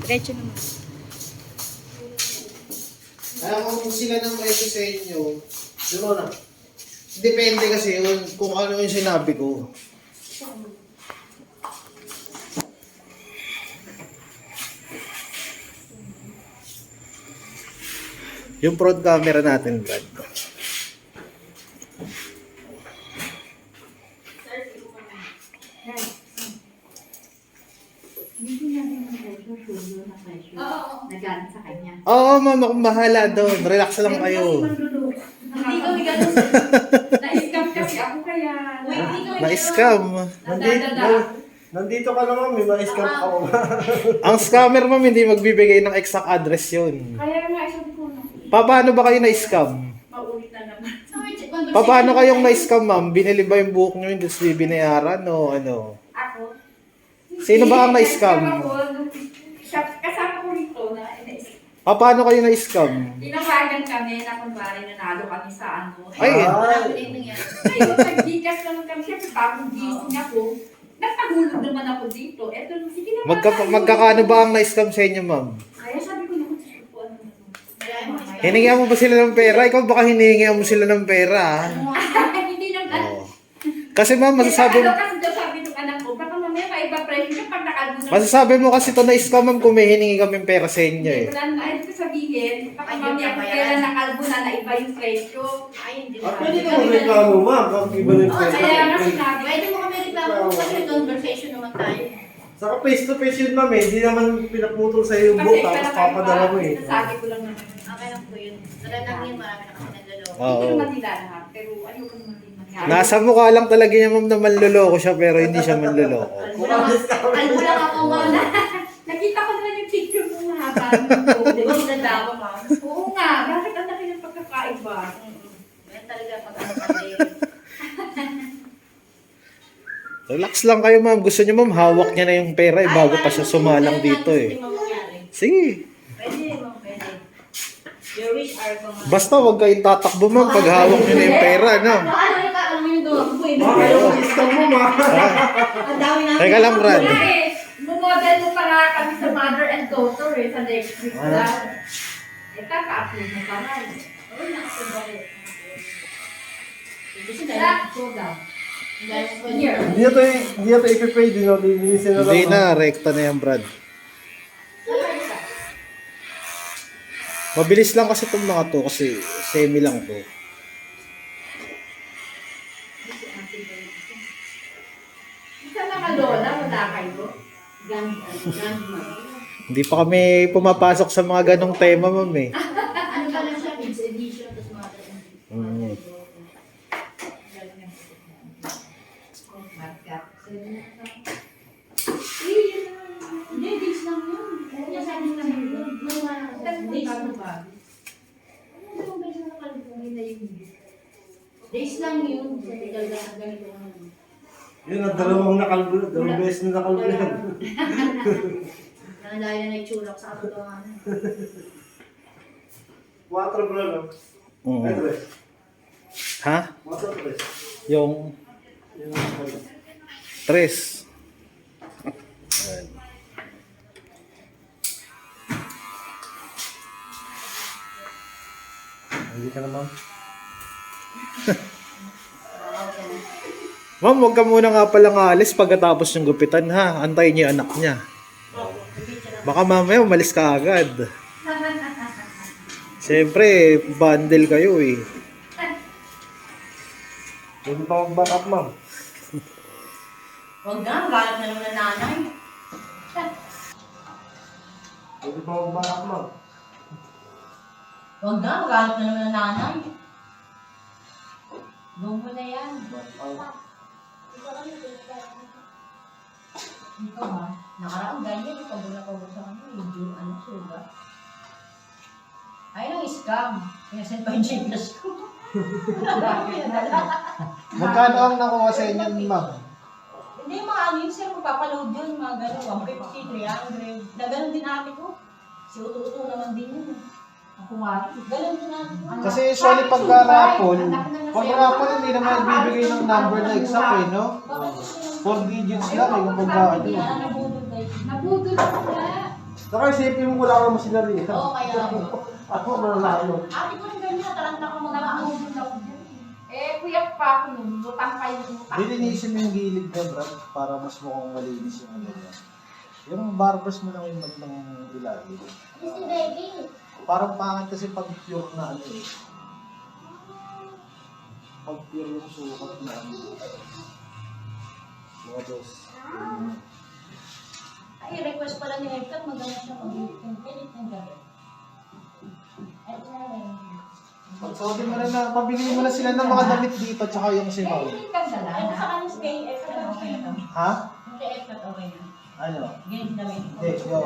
Diretso naman. Alam mo kung sila ng presyo sa inyo, yun na. Depende kasi yun kung ano yung sinabi ko. Yung front camera natin, Brad. Nagalit sa kanya. Oo, ma'am, akong bahala doon. Relax lang kayo. Hindi kami ganun. Na-scam kasi ako kaya. Na-scam. Nandito ka naman, may ma-scam ako. Ang scammer, ma'am, hindi magbibigay ng exact address yun. Kaya nga isabi ko na. Paano ba kayo na-scam? Maulit na naman. Paano kayong na-scam, ma'am? Binili ba yung buhok nyo, hindi binayaran o ano? Ako? Sino ba ang na-scam? Kasama ko rito na na-scam. Paano kayo na-scam? Tinawagan kami na kunwari nanalo kami sa ano. Ay, Ayun, nag-gigas naman kami. Siyempre, bagong gising ako. Nagpagulog naman ako dito. Eto, sige na. magkakano ba ang na-scam sa inyo, ma'am? Kaya sabi ko naman, sige po, ano naman. Hiningihan mo ba sila ng pera? Ikaw baka hiningihan mo sila ng pera, ha? Hindi naman. Oo. Kasi ma'am, masasabi mo, Kasi daw sabi ng anak ko, baka mamaya maiba presyo siya pag nakalbo na. masasabi mo kasi ito na-scam, ma'am, kung may hiningi kami pera sa inyo, eh. Wala na, ayun ko sabihin, baka mamaya kung kailan nakalbo na naiba yung presyo. Ay, hindi At pwede ka mag-reklamo, ma'am. Pag iba ng Kaya nga sinabi. Pwede mo kami reklamo kasi conversation naman tayo. Saka face to face yun, ma'am eh. Hindi naman pinaputol sa yung book tapos papadala mo eh. Sabi ko lang naman. Okay lang po yun. Wala lang yun, marami na kasi nagloloko. Oo. Hindi naman nila lahat, pero ayoko naman din mangyari. Nasa mukha lang talaga niya, ma'am, na manloloko siya, pero hindi siya manloloko. Albo lang ako muna. Nakita ko na yung picture mo nga habang Di ba nagdadawa, ma'am? Oo nga, bakit ang laki ng pagkakaiba? Yan talaga pag ano kami. Relax lang kayo, ma'am. Gusto niyo, ma'am, hawak niya na yung pera, eh, bago pa siya sumalang dito, eh. Sige. Pwede, ma'am, pwede. Your wish are command. Basta huwag kayong tatakbo, ma'am, pag hawak niyo na yung pera, no? Ano yung alam mo yung doon? Kaya mag-scam mo, ma'am. Ang dami namin. Teka lang, Brad. Wala eh. Model mo pa nga kami sa mother and daughter eh, sa next week lang. Eh, kaka-upload na pa nga eh. Oo, nakasunod ako. Gusto na Kaya, lang. go down. Here. Hindi na ito ipipay. Hindi na linisin na lang. Hindi na, rekta na yan, Brad. Mabilis lang kasi itong mga to, kasi semi lang to. Isa mga lola, wala kayo. Hindi pa kami pumapasok sa mga ganong tema, ma'am, eh. Ano ba lang siya? Kids edition, tapos mother and Mm. Hindi, dates lang yun. Kaya sabi lang yun. Dates lang ba? Ano yung beses na nakalagay na yun? Days lang yun. Sa tigal na ganito ano. Yun, ang dalawang beses na nakalbo yan. Dahil na nagtsulak sa katotohanan. 4 bro, no? Mm. Ay, 3. Ha? 4, 3. Yung Yun, 3. Ayan. Hindi ka na, ma'am. Ma'am, huwag ka muna nga palang alis pagkatapos ng gupitan, ha? Antayin niyo yung anak niya. Baka mamaya umalis ka agad. Siyempre, bundle kayo, eh. Pwede pa mag-back up, ma'am. Huwag na, galap na naman ang nanay. Pwede pa mag-back up, ma'am. Huwag na, galap na naman ang nanay. Doon mo na yan. Ito ha, nakaraang ganyan, pabula-pabula sa kanya, medyo ano, suga. Ayun ang scam. Kaya saan pa yung Gcash ko? Magkano ang nakuha sa inyo, ma'am? Hindi, mga ano yun, sir, magpapaload yun, mga gano'n, 150, 300. Na gano'n din ate ko. Si Uto-Uto naman din yun. Ako nga. Gano'n din ate ko. Kasi usually pagka rapol, hindi naman nagbibigay ng number na exact eh, no? 4 digits lang eh, kapag ano. Nabudol ako na. Saka isipin mo wala kang masinari. Oo, kaya Ako mananalo. ate ko rin ganyan, taranta ko mag-aano. Nabudol ako dyan. Kuya pa ako nun. Lutang pa yung lutang. Lilinisin mo yung gilid niya, Brad, para mas mukhang malinis yung ano niya. Yung barbers mo lang yung maglang ilalim. Mr. Reggie. Parang pangit kasi pag pure na ano eh. Pag pure yung sukat na ano. Mga dos. Ay, request pala ni Hector, maganda siya mag-infinite ng gabi. Ay, Pagsuotin mo na, pabili mo na sila ng mga damit dito, tsaka yung simaw. Hindi ka Ay, dala. sa kanya si kay Hector, okay na. Ha? Kay Hector, okay na. Ano? Ganyan namin. Hindi, yo.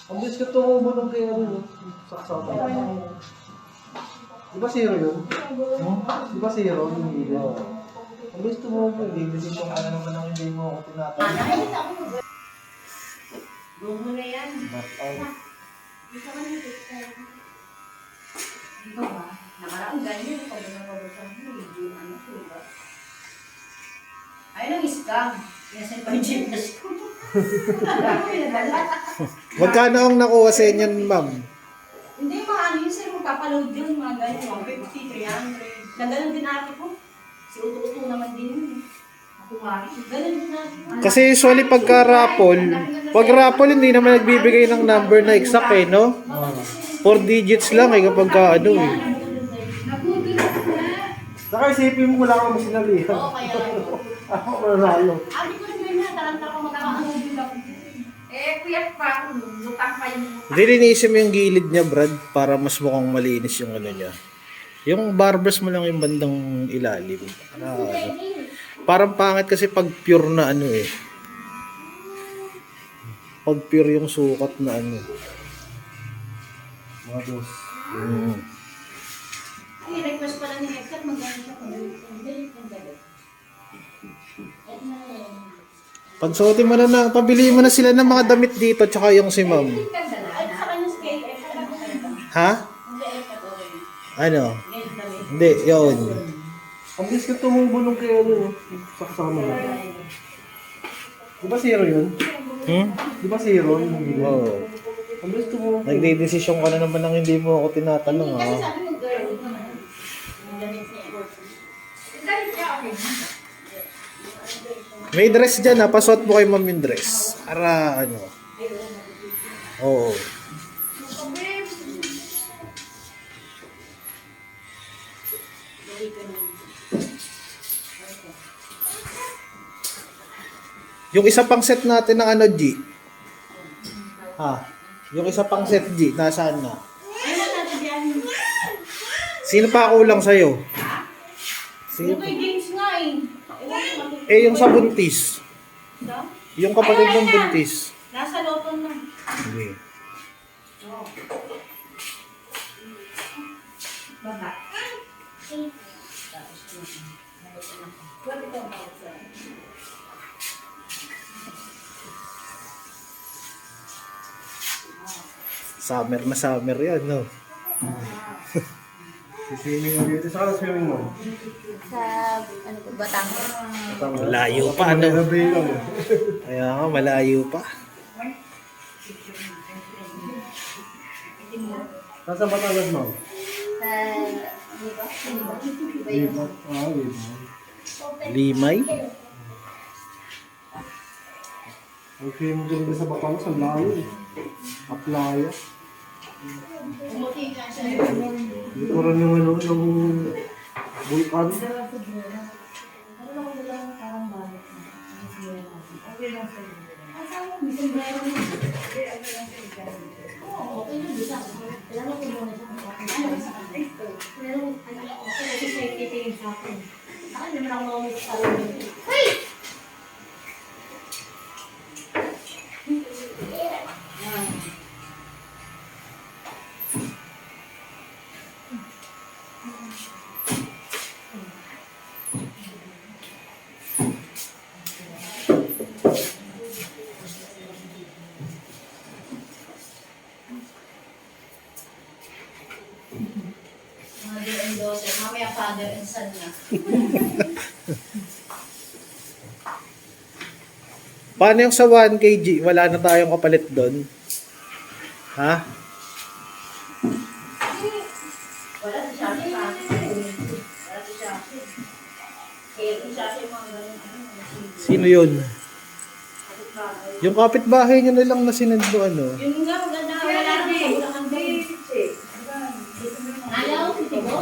Ang bilis ka tumubo nung kay ano, saksama. Di ba zero yun? Di ba zero yung video? Ang bilis tumubo. Hindi, desisyon ka na naman ang hindi mo ako tinatanong. Go mo na yan. But out. Gusto ka na Ikaw ba? Nakaraang ganyan. Pag napabasang hindi ano sugat. Ayun ang scam. Kasi pa yung GPS ko. Magkano ang nakuha sa inyo, ma'am? Hindi, mga ano yun, sir, magpapaload yun, mga ganyan, 150, 300. Na ganun din ate ko. Si Uto-Uto naman din yun. Ako nga. Ganun din ate ko. Kasi usually pagka pag rapol, hindi naman nagbibigay ng number na exact eh, no? 4 digits lang eh kapag ka ano eh. Nabudol ako na. Saka isipin mo wala kang masinari. Oo, kaya. Ako mananalo. Ate ko rin ganyan, taranta ko mag-aano. Kuya pa ako nun. Lutang pa yung lutang. Lilinisin mo yung gilid niya, Brad, para mas mukhang malinis yung ano niya. Yung barbers mo lang yung bandang ilalim. Parang pangit kasi pag pure na ano eh. Pag pure yung sukat na ano. Mga dos. Ay, request pala ni Hector, maganda siya mag-infinite ng gabi. At na yan. Pagsuotin mo na, pabili mo na sila ng mga damit dito, tsaka yung si ma'am. Hindi ka dala. Ay, sa kanya si kay Hector, okay na. Ha? Hindi, Hector, okay na. Ano? Ganyan namin. Hindi, yun. Ang bilis ka tumubo nung kay ano, saksama. Di ba zero yun? Di ba zero yung video? Oo. Ang bilis tumubo. Nagdidesisyon ka na naman ng hindi mo ako tinatanong, Kasi ha? sabi mo, girl, naman. Yung damit niya. Dahil niya okay. May dress dyan, ha? Pasuot mo kay ma'am yung dress. Para, ano. Oo. Yung isa pang set natin ng ano, G? Ha? Yung isa pang set, G, nasaan na? Ayun natin yan. Sino pa kulang sa'yo? Sino Yung pa? kay James nga eh. Ewan ko matutuwa. Eh, yung sa buntis. Sa? Yung kapatid ng buntis. Nasa loton na. Hindi. Baka. Summer na summer yan, no? Siswimming mo dito. Saka swimming mo. Sa, ano po, Batangas. Malayo pa, ano? Gabi lang. Kaya nga, malayo pa. Nasa Batangas mo? Sa, di ba? Lipat. Ah, lipat. Limay? Ang swimming din sa Batangas, ang layo eh. Aplaya. Umuti ka siya. Dito rin yung ano, yung vulkan. father and son na. Paano yung sa 1 kg? Wala na tayong kapalit doon. Ha? Wala si Shaki sa akin. Wala si Shaki. Kaya si Shaki mga ganun. Sino yun? Yung kapitbahay niyo na lang na sinendo ano. Yun nga, maganda. Wala naman sa Bulacan doon. Ayaw, titigo.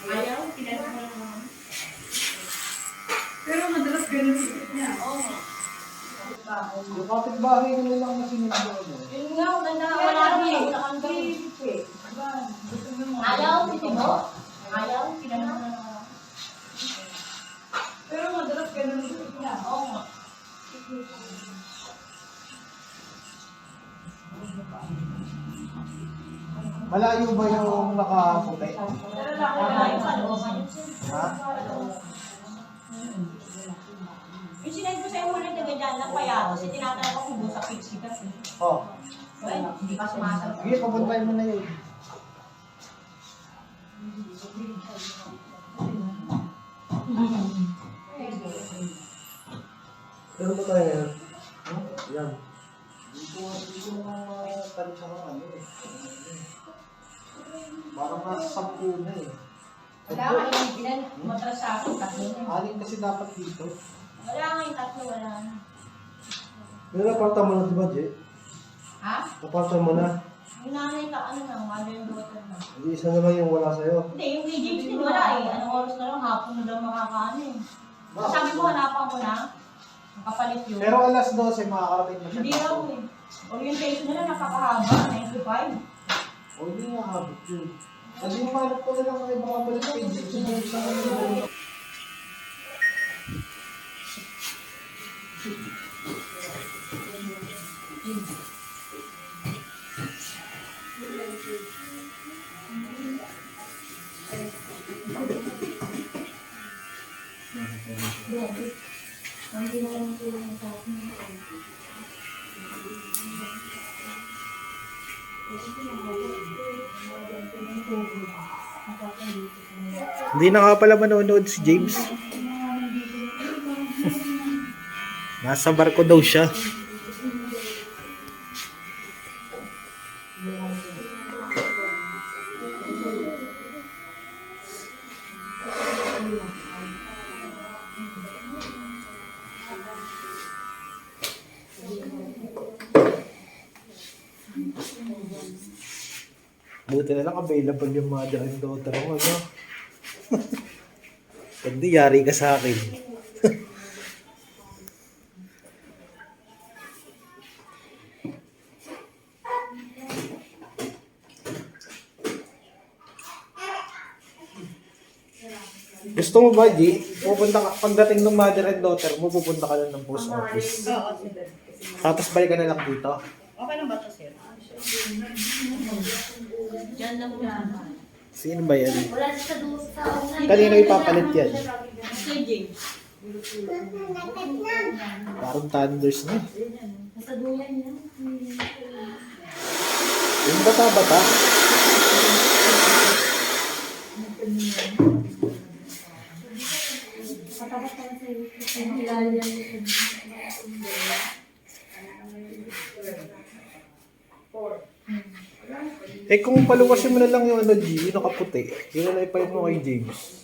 Ayaw, pinag- Pero madalas ganun niya. Oo. Yung kapitbahay nyo na lang na sinunod ano. Yun nga, maganda. Wala naman sa Bulacan doon. Ayaw, titigo. Ayaw, pinag- Pero madalas ganun niya. Oo. Malayo ba yung nakaputi? Ayaw, kalooban yun siya. Ha? Yung sinend ko sa'yo muna taga dyan ng payatos, tinatanong ko kung doon sa pixie kasi. Oh. Well, hindi ka sumasagot. Sige, papuntahin mo na yun. Pero ba tayo yan? Yan. Dito na tansya ka ano eh. Parang nasa 10 na eh. Wala nga yung bilan, matras sa akin, tatlo na. Alin kasi dapat dito. Wala nga yung tatlo, wala na. Pero naparta mo na diba, Jay? Ha? Naparta mo na. Yung nanay ka, ano na, mother and daughter na. Hindi isa na lang yung wala sa'yo. Hindi, yung kay James din wala eh. Anong oras na lang, hapon na daw makakaano eh. Sabi ko, hanapan ko na. Nakapalit yun. Pero alas 12, makakarating na siya. Hindi raw eh. Orientation na lang, napakahaba, 95. O hindi nga habit yun. Kasi umanap ko na lang ng ibang kapalit page. Sunod sa mga Hindi na nga pala manonood si James. Nasa barko daw siya. Buti na lang available yung mother and daughter ko, ano? Hindi, yari ka sa akin. Gusto mo ba, G? Pupunta ka, pagdating ng mother and daughter mo, pupunta ka lang ng post office. Tapos balik ka na lang dito. Okay lang ba ito, sir? Diyan lang yan. Sino ba yan? Wala sa doon sa... Kanino ipapalit yan? Kay James. Parang thunders na. Nasa duyan niya. Yung bata-bata. Eh kung paluwasin mo na lang yung ano G, yung nakaputi, yun na ipalit mo kay James.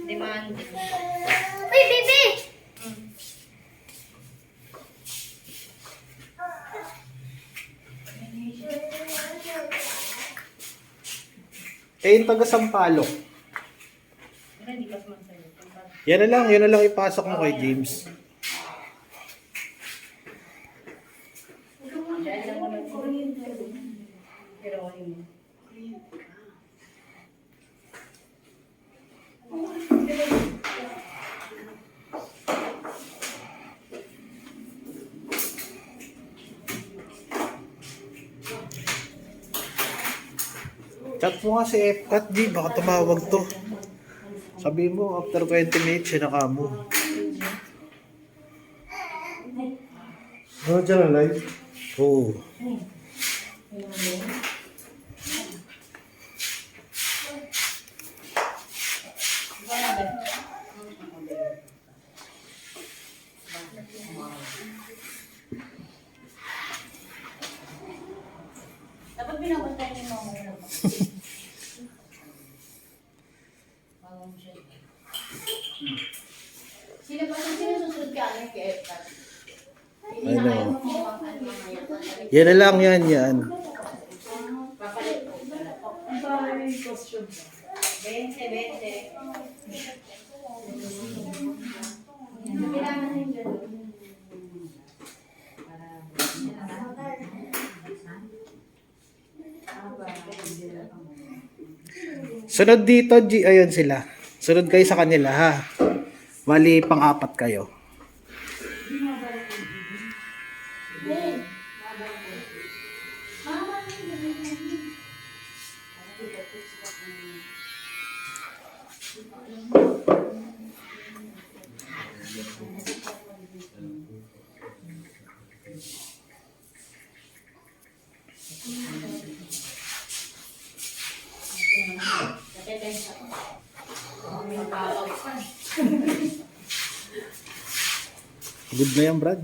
Demand. Uy, baby! Eh yung taga Sampaloc. Yan na lang ipasok mo kay James. Chat mo nga si Epcat, G, baka tumawag to. Sabi mo, after 20 minutes, siya na mo. Ano dyan ang live? Oo. Sino ba sinusunod ka ng Kefta? Hindi Ano? na kayo mamamang mamaya. Yan na lang yan. Papalit ko. Ang dami costume. 20. Kailangan na yung gano'n. Sunod dito, G, ayun sila. Sunod kayo sa kanila, ha? Bali, pang-apat kayo. Good na yan, Brad.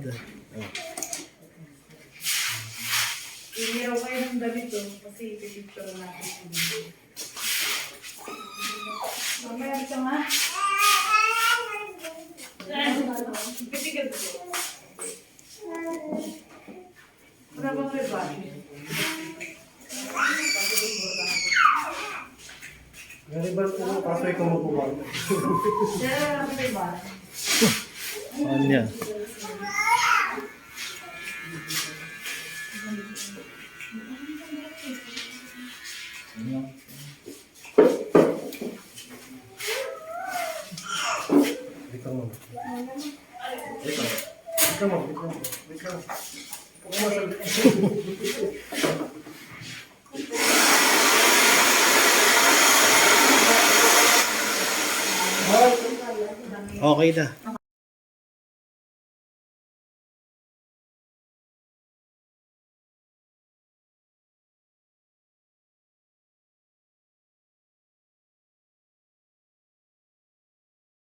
Iniraw kayo ng damit to kasi pipicture natin. Mamaya ito nga. Pitigil ko. Wala bang may bati? Ganibal ko, kaso ikaw magpupag. Wala bang may bati? Ano yan? Ikaw mo. Ikaw mo. Okay na.